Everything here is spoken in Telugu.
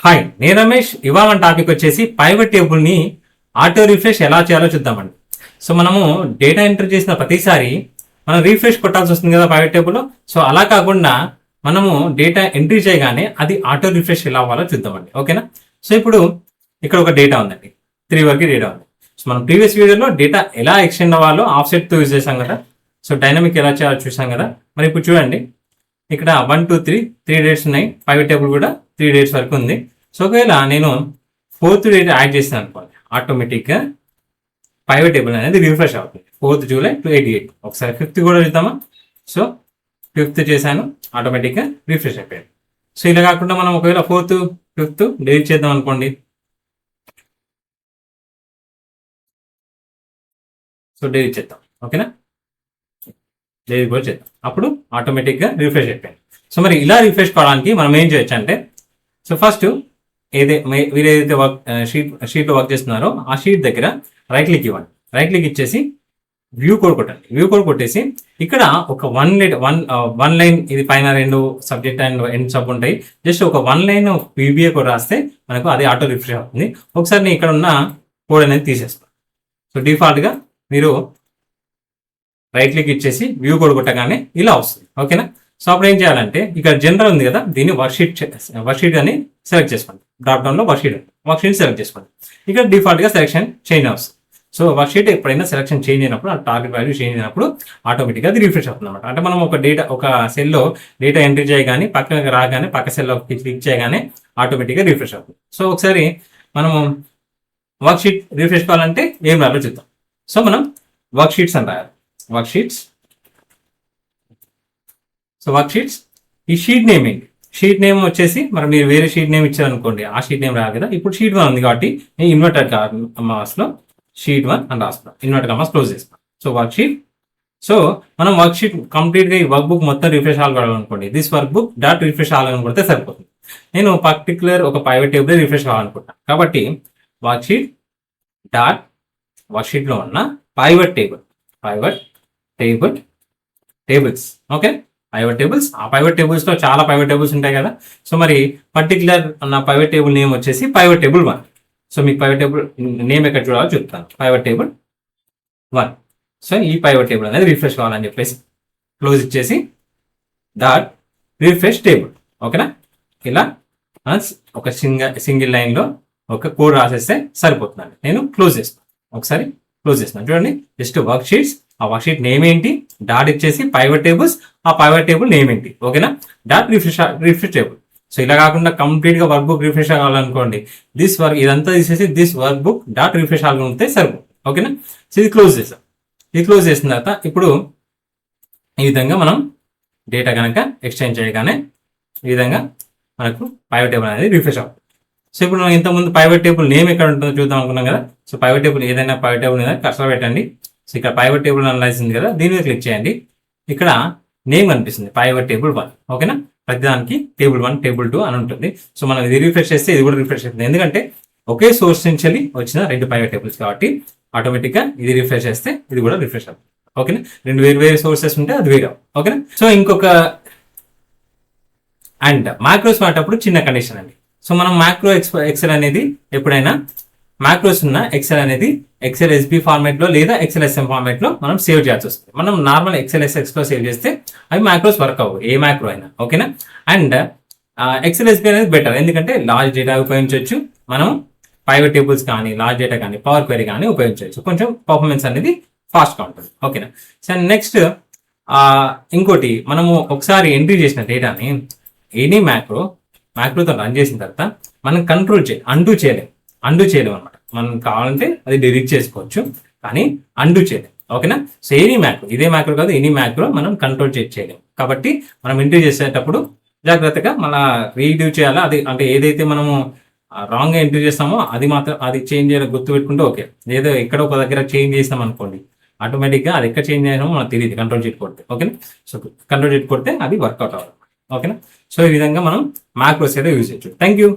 హాయ్, నేను రమేష్. ఇవాళ టాపిక్ వచ్చేసి పైవట్ టేబుల్ ని ఆటో రిఫ్రెష్ ఎలా చేయాలో చూద్దామండి. సో మనము డేటా ఎంటర్ చేసిన ప్రతిసారి మనం రీఫ్రెష్ కొట్టాల్సి వస్తుంది కదా పైవట్ టేబుల్లో. సో అలా కాకుండా మనము డేటా ఎంట్రీ చేయగానే అది ఆటో రిఫ్రెష్ ఎలా అవ్వాలో చూద్దామండి. ఓకేనా? సో ఇప్పుడు ఇక్కడ ఒక డేటా ఉందండి, 3 వరకు డేటా ఉంది. సో మనం ప్రీవియస్ వీడియోలో డేటా ఎలా ఎక్స్టెండ్ అవ్వాలో ఆఫ్సెట్తో యూజ్ చేసాం కదా. సో డైనమిక్ ఎలా చేయాలో చూసాం కదా. మరి ఇప్పుడు చూడండి, ఇక్కడ 1 2 3 డేట్స్ ఉన్నాయి. పైవట్ టేబుల్ కూడా 3 డేట్స్ వరకు ఉంది. సో ఒకవేళ నేను 4th డేట్ యాడ్ చేసాను అనుకోండి, ఆటోమేటిక్గా పైవట్ టేబుల్ అనేది రిఫ్రెష్ అవుతుంది. 4th July to 88. ఒకసారి 5th కూడా చూద్దామా. సో 5th చేశాను, ఆటోమేటిక్గా రిఫ్రెష్ అయిపోయింది. సో ఇలా కాకుండా మనం ఒకవేళ 4th 5th డేట్ చేద్దాం అనుకోండి. సో డేట్ చేద్దాం, ఓకేనా? డేట్ కూడా చేద్దాం, అప్పుడు ఆటోమేటిక్గా రిఫ్రెష్ అయిపోయింది. సో మరి ఇలా రిఫ్రెష్ కావడానికి మనం ఏం చేయొచ్చు అంటే, సో ఫస్ట్ మీరు ఏదైతే షీట్లో వర్క్ చేస్తున్నారో ఆ షీట్ దగ్గర రైట్ క్లిక్ ఇవ్వండి. రైట్ క్లిక్ ఇచ్చేసి వ్యూ కోడ్ కొట్టండి. వ్యూ కోడ్ కొట్టేసి ఇక్కడ ఒక వన్ లైన్, ఇది పైన 2 సబ్జెక్ట్ అండ్ ఎండ్ సబ్ ఉంటాయి. జస్ట్ ఒక 1 లైన్ VBA కోడ్ రాస్తే మనకు అది ఆటో రిఫ్రెష్ అవుతుంది. ఒకసారి నేను ఇక్కడ ఉన్న కోడ్ అనేది తీసేస్తాను. సో డిఫాల్ట్గా మీరు రైట్ క్లిక్ ఇచ్చేసి వ్యూ కోడ్ కొట్టగానే ఇలా వస్తుంది, ఓకేనా? సో అప్పుడు ఏం చేయాలంటే, ఇక్కడ జనరల్ ఉంది కదా, దీన్ని వర్క్షీట్ అని సెలెక్ట్ చేసుకోండి. డ్రాప్ డౌన్లో వర్క్షీట్ సెలెక్ట్ చేసుకోండి. ఇక్కడ డిఫాల్ట్గా సెలెక్షన్ చేంజ్ అవుతుంది. సో వర్క్షీట్ ఎప్పుడైనా సెలెక్షన్ చేంజ్ అయినప్పుడు, ఆ టార్గెట్ వాల్యూ చేంజ్ అయినప్పుడు ఆటోమేటిక్గా అది రిఫ్రెష్ అవుతుంది అనమాట. అంటే మనం ఒక సెల్లో డేటా ఎంట్రీ చేయగానే పక్కన రాగానే పక్క సెల్లో క్లిక్ చేయగానే ఆటోమేటిక్గా రిఫ్రెష్ అవుతుంది. సో ఒకసారి మనము వర్క్షీట్ రిఫ్రెష్ కావాలంటే ఏం రాయాలో చూద్దాం. సో మనం వర్క్షీట్స్ అని రాయాలి. వర్క్షీట్స్. సో వర్క్షీట్స్, ఈ షీట్ నేమ్ ఏంటి? షీట్ నేమ్ వచ్చేసి మరి మీరు వేరే షీట్ నేమ్ ఇచ్చారనుకోండి, ఆ షీట్ నేమ్ రాదు కదా. ఇప్పుడు షీట్ 1 ఉంది కాబట్టి నేను ఇన్వర్టెడ్ కామాస్లో షీట్ 1 అని రాస్తున్నాను. ఇన్వర్టెడ్ కామాస్ క్లోజ్ చేస్తాను. So worksheet. సో మనం వర్క్షీట్ కంప్లీట్గా ఈ వర్క్ బుక్ మొత్తం రిఫ్రెష్ అవ్వాలనుకోండి, this work book dot refresh అవ్వాలనుకుంటే సరిపోతుంది. నేను పర్టికులర్ ఒక పైవట్ టేబుల్ రిఫ్రెష్ కావాలనుకుంటాను కాబట్టి వర్క్షీట్ డాట్ వర్క్షీట్లో ఉన్న pivot tables, okay? Pivot tables. ఆ పైవట్ టేబుల్స్లో చాలా పైవట్ టేబుల్స్ ఉంటాయి కదా. సో మరి పర్టికులర్ నా పైవట్ టేబుల్ నేమ్ వచ్చేసి పైవట్ టేబుల్ 1. సో మీకు పైవట్ టేబుల్ నేమ్ ఎక్కడ చూడాలో చెప్తాను. Pivot table 1. సో ఈ పైవట్ టేబుల్ అనేది రిఫ్రెష్ కావాలని చెప్పేసి క్లోజ్ ఇచ్చేసి డాట్ రిఫ్రెష్ టేబుల్, ఓకేనా? ఇలా ఒక సింగిల్ లైన్లో ఒక కోడ్ రాసేస్తే సరిపోతుందండి. నేను క్లోజ్ చేస్తాను. ఒకసారి క్లోజ్ చేస్తాను. చూడండి, జస్ట్ వర్క్ షీట్స్, ఆ వర్క్ షీట్ నేమ్ ఏంటి, డాట్ ఇచ్చేసి పైవట్ టేబుల్స్, ఆ పైవట్ టేబుల్ నేమ్ ఏంటి, ఓకేనా? Dot refresh table. సో ఇలా కాకుండా కంప్లీట్గా వర్క్ బుక్ రిఫ్రెష్ కావాలనుకోండి, ఇదంతా తీసేసి this work book dot refresh అవ్వాలంటే సరిపోతుంది, ఓకేనా? సో ఇది క్లోజ్ చేస్తాం. ఇది క్లోజ్ చేసిన తర్వాత ఇప్పుడు ఈ విధంగా మనం డేటా కనుక ఎక్స్చేంజ్ చేయగానే ఈ విధంగా మనకు పైవట్ టేబుల్ అనేది రిఫ్రెష్ అవుతుంది. సో ఇప్పుడు మనం ఇంతకుముందు పైవట్ టేబుల్ నేమ్ ఎక్కడ ఉంటుందో చూద్దాం అనుకున్నాం కదా. సో పైవట్ టేబుల్ ఏదైనా పైవట్ టేబుల్ మీద కర్సర్ పెట్టండి. సో ఇక్కడ పైవట్ టేబుల్ అనలైజ్ ఉంది కదా, దీని మీద క్లిక్ చేయండి. ఇక్కడ నేమ్ కనిపిస్తుంది పైవట్ టేబుల్ 1, ఓకేనా? ప్రతిదానికి టేబుల్ 1 టేబుల్ 2 అని ఉంటుంది. సో మనం ఇది రిఫ్రెష్ చేస్తే ఇది కూడా రిఫ్రెష్ అవుతుంది, ఎందుకంటే ఒకే సోర్స్ నుంచి వచ్చిన 2 పైవట్ టేబుల్స్ కాబట్టి ఆటోమేటిక్గా ఇది రిఫ్రెష్ చేస్తే ఇది కూడా రిఫ్రెష్ అవుతుంది, ఓకేనా? 2 వేరు సోర్సెస్ ఉంటే అది వేరే, ఓకేనా? సో ఇంకొక అండ్ మ్యాక్రోస్ వాడేటప్పుడు చిన్న కండిషన్ అండి. సో మనం మ్యాక్రో ఎక్సెల్ అనేది ఎప్పుడైనా మ్యాక్రోస్ ఉన్న ఎక్సెల్ అనేది ఎక్సెల్ ఎస్బీ ఫార్మాట్లో లేదా ఎక్సెల్ ఎస్ఎం ఫార్మాట్లో మనం సేవ్ చేయాల్సి వస్తుంది. మనం నార్మల్ ఎక్సెల్ ఎస్ఎక్స్లో సేవ్ చేస్తే అవి మ్యాక్రోస్ వర్క్ అవ్వవు, ఏ మ్యాక్రో అయినా, ఓకేనా? అండ్ ఎక్సెల్ ఎస్బీ అనేది బెటర్, ఎందుకంటే లార్జ్ డేటా ఉపయోగించవచ్చు మనం, పైవట్ టేబుల్స్ కానీ లార్జ్ డేటా కానీ పవర్ క్వెరీ కానీ ఉపయోగించవచ్చు. కొంచెం పర్ఫార్మెన్స్ అనేది ఫాస్ట్గా ఉంటుంది, ఓకేనా? సో నెక్స్ట్ ఇంకోటి, మనము ఒకసారి ఎంట్రీ చేసిన డేటాని ఎనీ మ్యాక్రోతో రన్ చేసిన తర్వాత మనం అండూ చేయలేము అనమాట. మనం కావాలంటే అది డిలీట్ చేసుకోవచ్చు, కానీ అండూ చేయలేము, ఓకేనా? సో ఎనీ మ్యాక్రో, ఇదే మ్యాక్రో కాదు, ఎనీ మ్యాక్రో మనం కంట్రోల్ చేయలేము. కాబట్టి మనం ఎంట్రీ చేసేటప్పుడు జాగ్రత్తగా మళ్ళీ రీడ్యూ చేయాలా. అది అంటే ఏదైతే మనము రాంగ్గా ఎంట్రీ చేస్తామో అది చేంజ్ చేయాలి గుర్తుపెట్టుకుంటే ఓకే. ఏదో ఎక్కడ ఒక దగ్గర చేంజ్ చేస్తాం అనుకోండి, ఆటోమేటిక్గా అది ఎక్కడ చేంజ్ చేయడమో మనకు తెలియదు కంట్రోల్ షీట్ కొడితే, ఓకేనా? సో కంట్రోల్ షీట్ కొడితే అది వర్కౌట్ అవ్వాలి, ఓకేనా? సో ఈ విధంగా మనం మ్యాక్రోస్ అయితే యూజ్ చేయొచ్చు. Thank you.